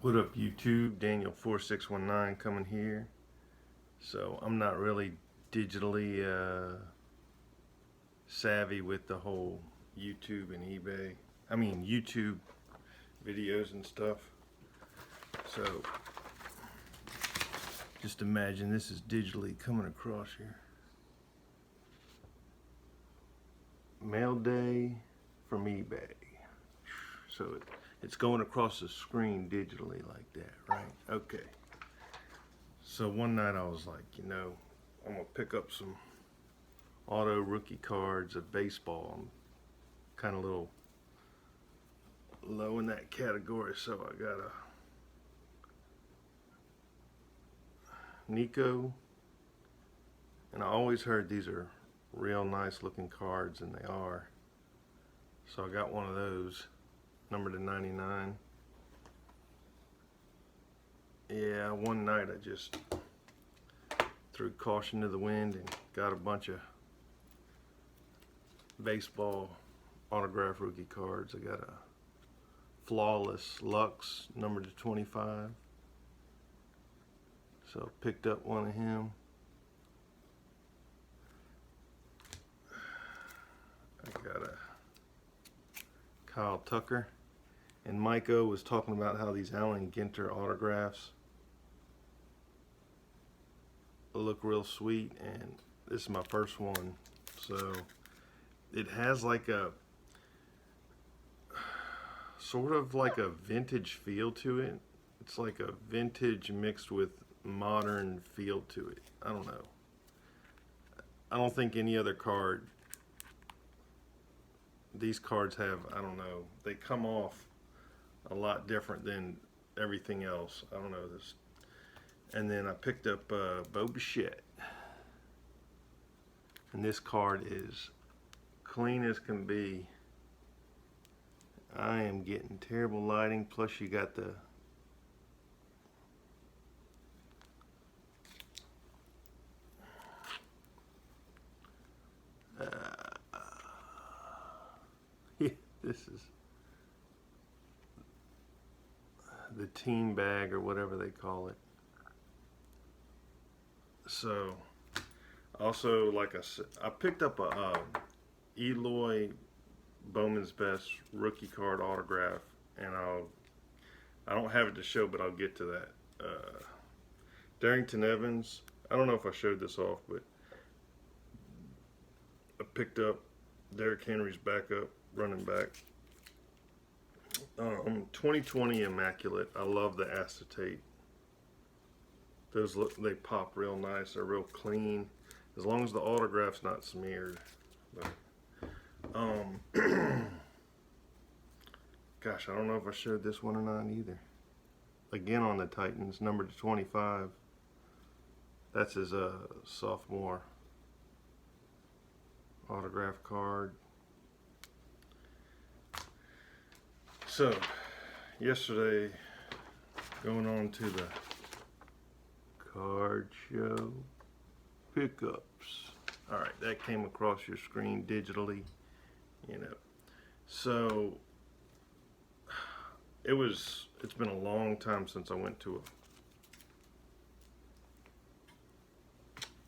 What up YouTube? Daniel 4619 coming here. So I'm not really digitally savvy with the whole YouTube and eBay. I mean YouTube videos and stuff. So just imagine this is digitally coming across here. Mail day from eBay. So it's going across the screen digitally like that, right? Okay. So one night I was like, I'm gonna pick up some auto rookie cards of baseball. I'm kind of a little low in that category, so I got a Nico, and I always heard these are real nice looking cards, and they are. So I got one of those, numbered to 99. Yeah, one night I just threw caution to the wind and got a bunch of baseball autograph rookie cards. I got a Flawless Lux, numbered to 25. So I picked up one of him. I got a Kyle Tucker. And Miko was talking about how these Allen Ginter autographs look real sweet, and this is my first one. So it has like a sort of like a vintage feel to it. It's like a vintage mixed with modern feel to it. I don't know. I don't think any other card, these cards have, I don't know, they come off a lot different than everything else. I don't know this. And then I picked up Bo Bichette. And this card is clean as can be. I am getting terrible lighting, plus you got the this is the team bag or whatever they call it. So also, like I picked up a Eloy Bowman's Best rookie card autograph, and I don't have it to show, but I'll get to that. Darrington Evans, I don't know if I showed this off, but I picked up Derrick Henry's backup running back. 2020 Immaculate. I love the acetate. Those they pop real nice. They're real clean, as long as the autograph's not smeared. But gosh, I don't know if I showed this one or not either. Again on the Titans, numbered to 25. That's his sophomore autograph card. So yesterday, going on to the card show pickups. All right, that came across your screen digitally, So it's been a long time since I went to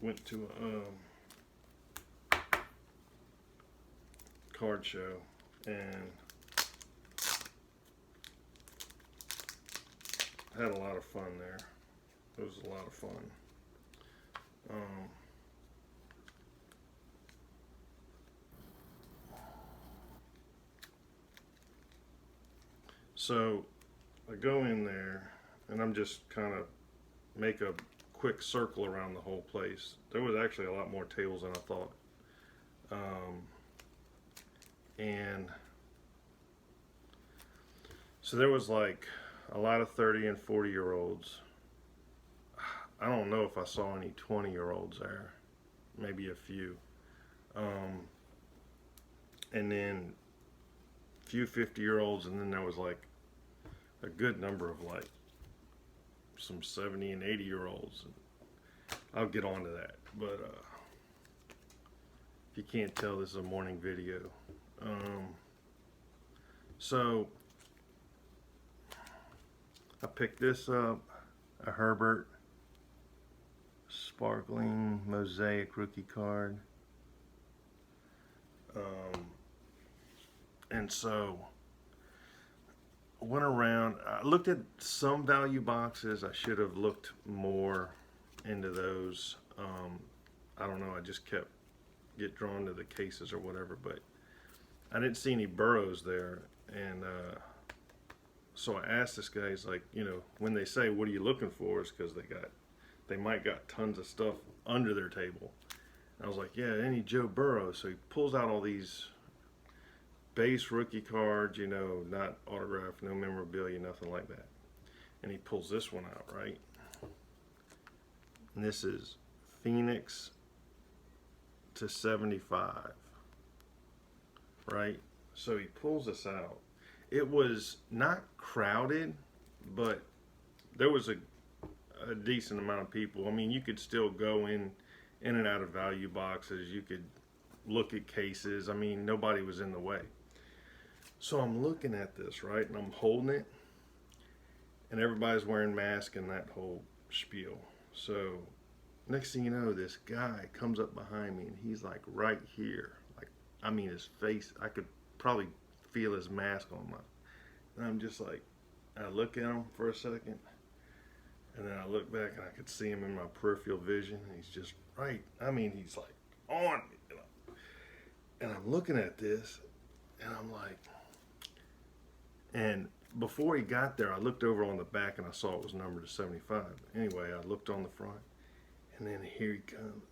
a card show, and had a lot of fun there. It was a lot of fun. So I go in there and I'm just kind of make a quick circle around the whole place. There was actually a lot more tables than I thought. And so there was like a lot of 30 and 40-year-olds. I don't know if I saw any 20-year-olds there, maybe a few. And then a few 50-year-olds, and then there was like a good number of like some 70 and 80-year-olds. I'll get on to that, but if you can't tell, this is a morning video. So I picked this up, a Herbert sparkling Mosaic rookie card. And so I went around, I looked at some value boxes. I should have looked more into those. I don't know, I just get drawn to the cases or whatever, but I didn't see any burrows there. And so I asked this guy, he's like, you know, when they say, what are you looking for? It's because they might got tons of stuff under their table. And I was like, yeah, any Joe Burrow. So he pulls out all these base rookie cards, you know, not autographed, no memorabilia, nothing like that. And he pulls this one out, right? And this is Phoenix /75, right? So he pulls this out. It was not crowded, but there was a decent amount of people. I mean, you could still go in and out of value boxes. You could look at cases. I mean, nobody was in the way. So I'm looking at this, right, and I'm holding it, and everybody's wearing masks and that whole spiel. So next thing you know, this guy comes up behind me, and he's like right here. Like, I mean, his face, I could probably feel his mask on my, and I'm just like, I look at him for a second, and then I look back, and I could see him in my peripheral vision, and he's just right. I mean, he's like on me, and I'm looking at this, and I'm like, and before he got there, I looked over on the back, and I saw it was numbered to 75. Anyway, I looked on the front, and then here he comes.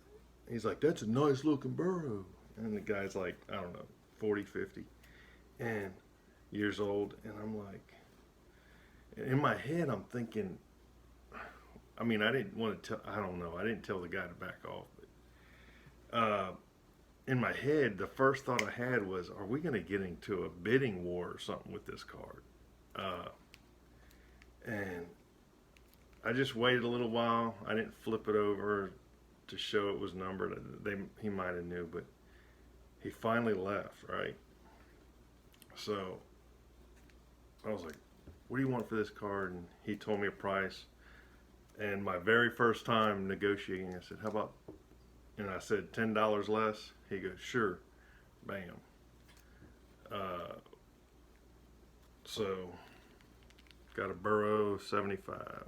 He's like, that's a nice looking burrow. And the guy's like, I don't know, 40, 50, and years old. And I'm like, in my head, I'm thinking, I mean, I didn't want to tell, I don't know, I didn't tell the guy to back off. But in my head, the first thought I had was, are we going to get into a bidding war or something with this card? And I just waited a little while. I didn't flip it over to show it was numbered. He might have knew, but he finally left, right? So I was like, what do you want for this card? And he told me a price. And my very first time negotiating, I said, how about, and I said $10 less. He goes, sure. Bam. So got a Burrow 75.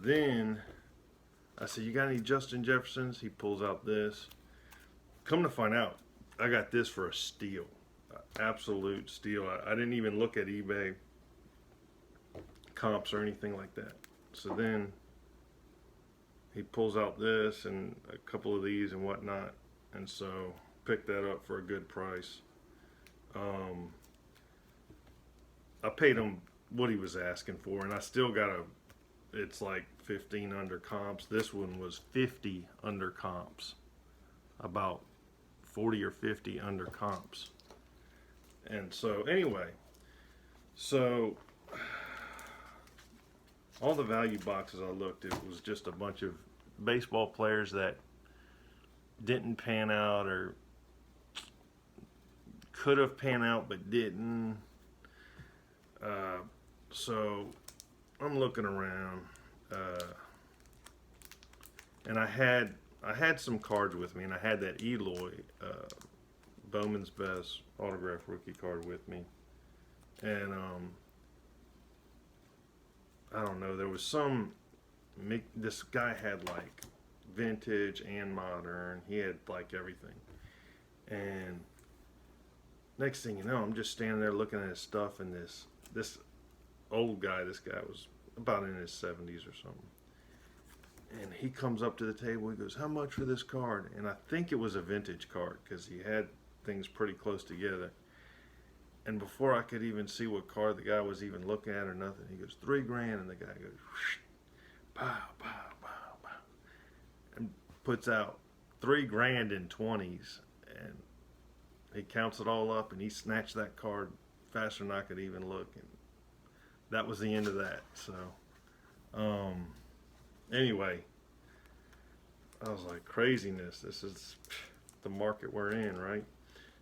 Then I said, you got any Justin Jeffersons? He pulls out this. Come to find out, I got this for a steal. Absolute steal. I didn't even look at eBay comps or anything like that. So then he pulls out this and a couple of these and whatnot, and so picked that up for a good price. I paid him what he was asking for, and I still got it's like 15 under comps. This one was 50 under comps, about 40 or 50 under comps. And so anyway, so all the value boxes I looked at was just a bunch of baseball players that didn't pan out or could have panned out but didn't. So I'm looking around, and I had some cards with me, and I had that Eloy Bowman's Best autograph rookie card with me, and I don't know, there was some, this guy had like vintage and modern. He had like everything. And next thing you know, I'm just standing there looking at his stuff, and this old guy, this guy was about in his 70s or something. And he comes up to the table, he goes, how much for this card? And I think it was a vintage card because he had things pretty close together. And before I could even see what card the guy was even looking at or nothing, he goes, $3,000, and the guy goes, whoosh, pow, pow, pow, pow, and puts out $3,000 in 20s, and he counts it all up, and he snatched that card faster than I could even look, and that was the end of that. So, anyway, I was like, craziness. This is the market we're in, right?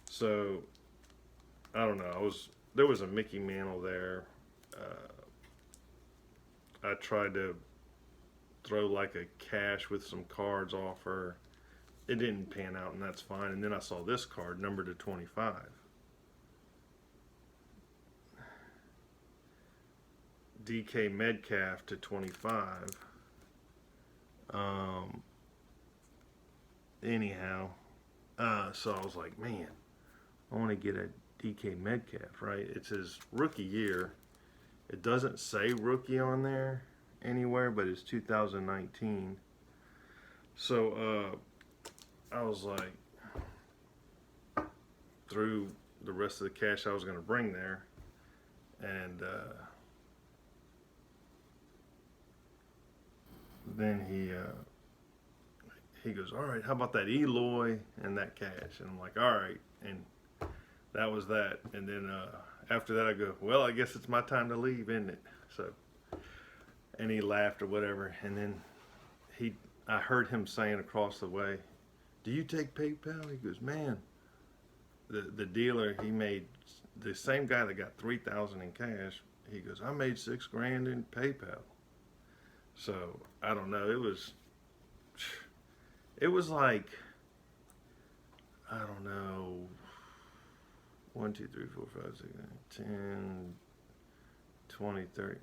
So, I don't know. There was a Mickey Mantle there. I tried to throw like a cash with some cards offer. It didn't pan out, and that's fine. And then I saw this card, numbered to 25. DK Metcalf to 25. Anyhow, so I was like, man, I want to get a DK Metcalf, right? It's his rookie year. It doesn't say rookie on there anywhere, but it's 2019. So I was like, threw the rest of the cash I was going to bring there, and then he goes, all right, how about that Eloy and that cash? And I'm like, all right, and that was that. And then after that I go, well, I guess it's my time to leave, isn't it? So, and he laughed or whatever, and then I heard him saying across the way, do you take PayPal? He goes, man, the dealer, he made, the same guy that got $3,000 in cash, he goes, I made $6,000 in PayPal. So I don't know, it was like, I don't know, 1, 2, 3, 4, 5, 6, 9, 10, 20, 30,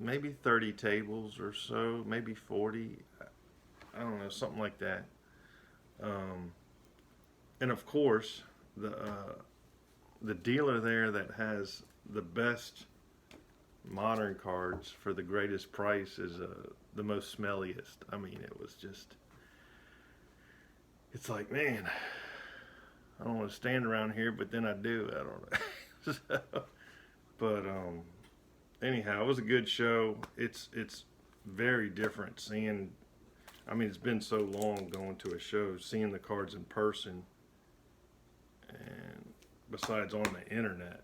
maybe 30 tables or so, maybe 40. I don't know, something like that. And of course, the dealer there that has the best modern cards for the greatest price is the most smelliest. I mean, it was just, it's like, man, I don't want to stand around here, but then I do. I don't know. So, but anyhow, it was a good show. It's very different seeing. I mean, it's been so long going to a show, seeing the cards in person, and besides on the internet.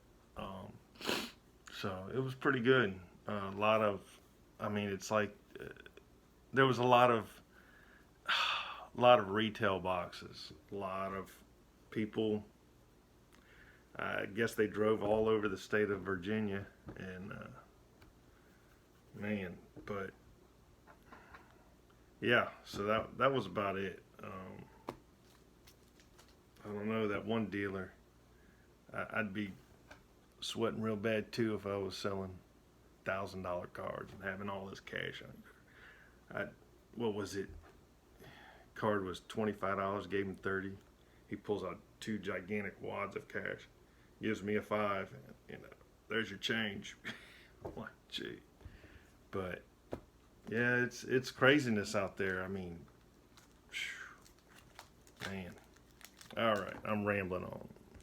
So it was pretty good. A lot of, I mean, it's like there was a lot of retail boxes, a lot of people. I guess they drove all over the state of Virginia, and man, but yeah, so that was about it. I don't know, that one dealer, I'd be sweating real bad too if I was selling $1,000 cards and having all this cash on there. What was it? Card was $25, gave him 30. He pulls out 2 gigantic wads of cash, gives me a 5, and there's your change. I'm like, gee. But yeah, it's craziness out there. I mean, man. All right, I'm rambling on.